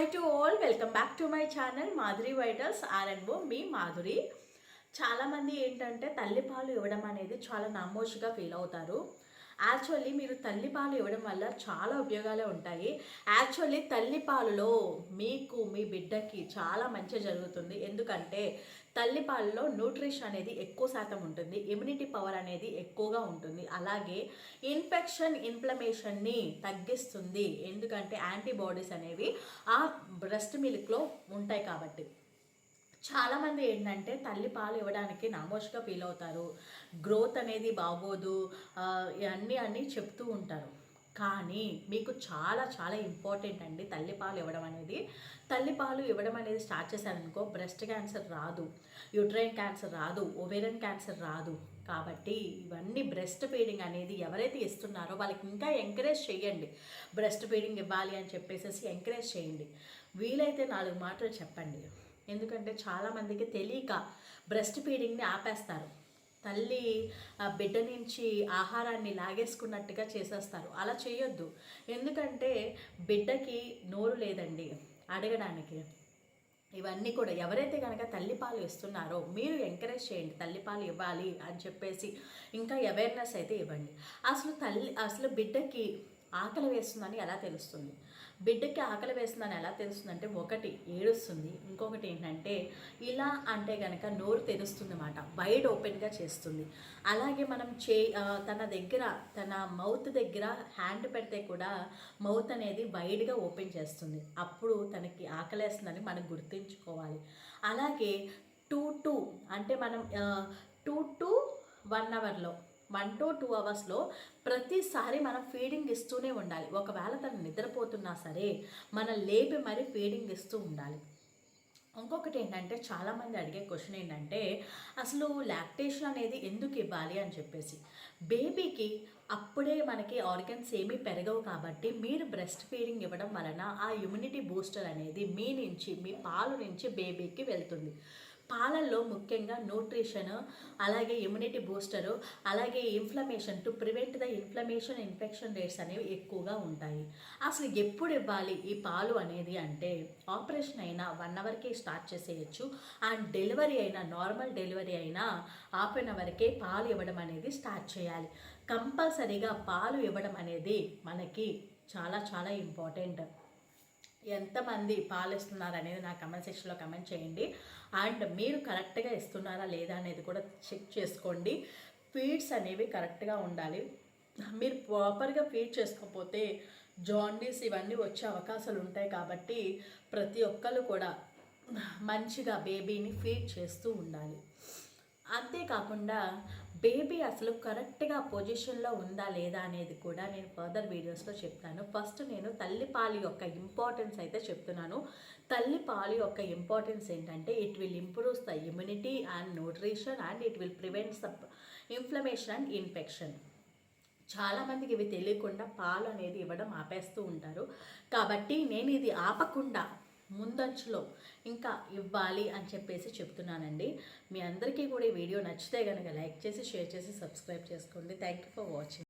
Hi to all, welcome back to my channel Madhuri vitals ఆర్ఎన్ఓ. మీ మాధురి. చాలామంది ఏంటంటే తల్లిపాలు ఇవ్వడం అనేది చాలా నామోషిగా ఫీల్ అవుతారు. యాక్చువల్లీ మీరు తల్లిపాలు ఇవ్వడం వల్ల చాలా ఉపయోగాలే ఉంటాయి. యాక్చువల్లీ తల్లిపాలలో మీకు మీ బిడ్డకి చాలా మంచి జరుగుతుంది. ఎందుకంటే తల్లిపాలలో న్యూట్రిషన్ అనేది ఎక్కువ శాతం ఉంటుంది, ఇమ్యూనిటీ పవర్ అనేది ఎక్కువగా ఉంటుంది, అలాగే ఇన్ఫ్లమేషన్ని తగ్గిస్తుంది. ఎందుకంటే యాంటీబాడీస్ అనేవి ఆ బ్రెస్ట్ మిల్క్లో ఉంటాయి కాబట్టి. చాలామంది ఏంటంటే తల్లి పాలు ఇవ్వడానికి నామోష్గా ఫీల్ అవుతారు, గ్రోత్ అనేది బాగోదు, అన్నీ చెప్తూ ఉంటారు. కానీ మీకు చాలా చాలా ఇంపార్టెంట్ అండి తల్లిపాలు ఇవ్వడం అనేది. తల్లిపాలు ఇవ్వడం అనేది స్టార్ట్ చేశారనుకో బ్రెస్ట్ క్యాన్సర్ రాదు, యూట్రైన్ క్యాన్సర్ రాదు, ఓవేరియన్ క్యాన్సర్ రాదు. కాబట్టి ఇవన్నీ బ్రెస్ట్ ఫీడింగ్ అనేది ఎవరైతే ఇస్తున్నారో వాళ్ళకి ఇంకా ఎంకరేజ్ చేయండి. బ్రెస్ట్ ఫీడింగ్ ఇవ్వాలి అని చెప్పేసి ఎంకరేజ్ చేయండి. వీలైతే 4 మాటలు చెప్పండి. ఎందుకంటే చాలామందికి తెలియక బ్రెస్ట్ ఫీడింగ్ని ఆపేస్తారు. తల్లి బిడ్డ నుంచి ఆహారాన్ని లాగేసుకున్నట్టుగా చేసేస్తారు. అలా చేయొద్దు. ఎందుకంటే బిడ్డకి నోరు లేదండి అడగడానికి. ఇవన్నీ కూడా ఎవరైతే కనుక తల్లిపాలు ఇస్తున్నారో మీరు ఎంకరేజ్ చేయండి, తల్లిపాలు ఇవ్వాలి అని చెప్పేసి. ఇంకా అవేర్నెస్ అయితే ఇవ్వండి. అసలు బిడ్డకి ఆకలి వేస్తుందని ఎలా తెలుస్తుంది? బిడ్డకి ఆకలి వేస్తుందని ఎలా తెలుస్తుంది అంటే, ఒకటి ఏడుస్తుంది, ఇంకొకటి ఏంటంటే ఇలా అంటే కనుక నోరు తెరుస్తుంది అన్నమాట, వైడ్ ఓపెన్గా చేస్తుంది. అలాగే మనం తన మౌత్ దగ్గర హ్యాండ్ పెడితే కూడా మౌత్ అనేది వైడ్గా ఓపెన్ చేస్తుంది. అప్పుడు తనకి ఆకలేస్తుందని మనం గుర్తుంచుకోవాలి. అలాగే 2 అంటే మనం 2 to 1 అవర్లో 1 to 2 అవర్స్లో ప్రతిసారి మనం ఫీడింగ్ ఇస్తూనే ఉండాలి. ఒకవేళ తను నిద్రపోతున్నా సరే మనం లేపి మరీ ఫీడింగ్ ఇస్తూ ఉండాలి. ఇంకొకటి ఏంటంటే చాలామంది అడిగే క్వశ్చన్ ఏంటంటే, అసలు లాక్టేషన్ అనేది ఎందుకు ఇవ్వాలి అని చెప్పేసి. బేబీకి అప్పుడే మనకి ఆర్గన్స్ ఏమీ పెరగవు కాబట్టి మీరు బ్రెస్ట్ ఫీడింగ్ ఇవ్వడం వలన ఆ ఇమ్యూనిటీ బూస్టర్ అనేది మీ పాలు నుంచి బేబీకి వెళ్తుంది. పాలల్లో ముఖ్యంగా న్యూట్రిషన్, అలాగే ఇమ్యూనిటీ బూస్టరు, అలాగే inflammation to prevent the infection rates అనేవి ఎక్కువగా ఉంటాయి. అసలు ఎప్పుడు ఇవ్వాలి ఈ పాలు అనేది అంటే, ఆపరేషన్ అయినా 1 అవర్కే స్టార్ట్ చేసేయచ్చు. అండ్ డెలివరీ అయినా, నార్మల్ డెలివరీ అయినా 1/2 అవర్కే పాలు ఇవ్వడం అనేది స్టార్ట్ చేయాలి. కంపల్సరీగా పాలు ఇవ్వడం అనేది మనకి చాలా చాలా ఇంపార్టెంట్. ఎంతమంది పాలు ఇస్తున్నారు అనేది నా కమెంట్ సెక్షన్లో కమెంట్ చేయండి. అండ్ మీరు కరెక్ట్గా ఇస్తున్నారా లేదా అనేది కూడా చెక్ చేసుకోండి. ఫీడ్స్ అనేవి కరెక్ట్గా ఉండాలి. మీరు ప్రాపర్గా ఫీడ్ చేసుకోకపోతే జాండీస్ ఇవన్నీ వచ్చే అవకాశాలు ఉంటాయి. కాబట్టి ప్రతి ఒక్కరు కూడా మంచిగా బేబీని ఫీడ్ చేస్తూ ఉండాలి. అంతేకాకుండా బేబీ అసలు కరెక్ట్గా పొజిషన్లో ఉందా లేదా అనేది కూడా నేను ఫర్దర్ వీడియోస్లో చెప్తాను. ఫస్ట్ నేను తల్లిపాలు యొక్క ఇంపార్టెన్స్ అయితే చెప్తున్నాను. తల్లిపాలు యొక్క ఇంపార్టెన్స్ ఏంటంటే, it will improves the immunity and nutrition and it will prevents the inflammation and infection. చాలామందికి ఇవి తెలియకుండా పాలు అనేది ఇవ్వడం ఆపేస్తూ ఉంటారు. కాబట్టి నేను ఇది ఆపకుండా ముందంచులో ఇంకా ఇవ్వాలి అని చెప్పేసి చెప్తున్నానండి. మీ అందరికీ కూడా ఈ వీడియో నచ్చితే కనుక లైక్ చేసి, షేర్ చేసి, సబ్స్క్రైబ్ చేసుకోండి. Thank you for watching.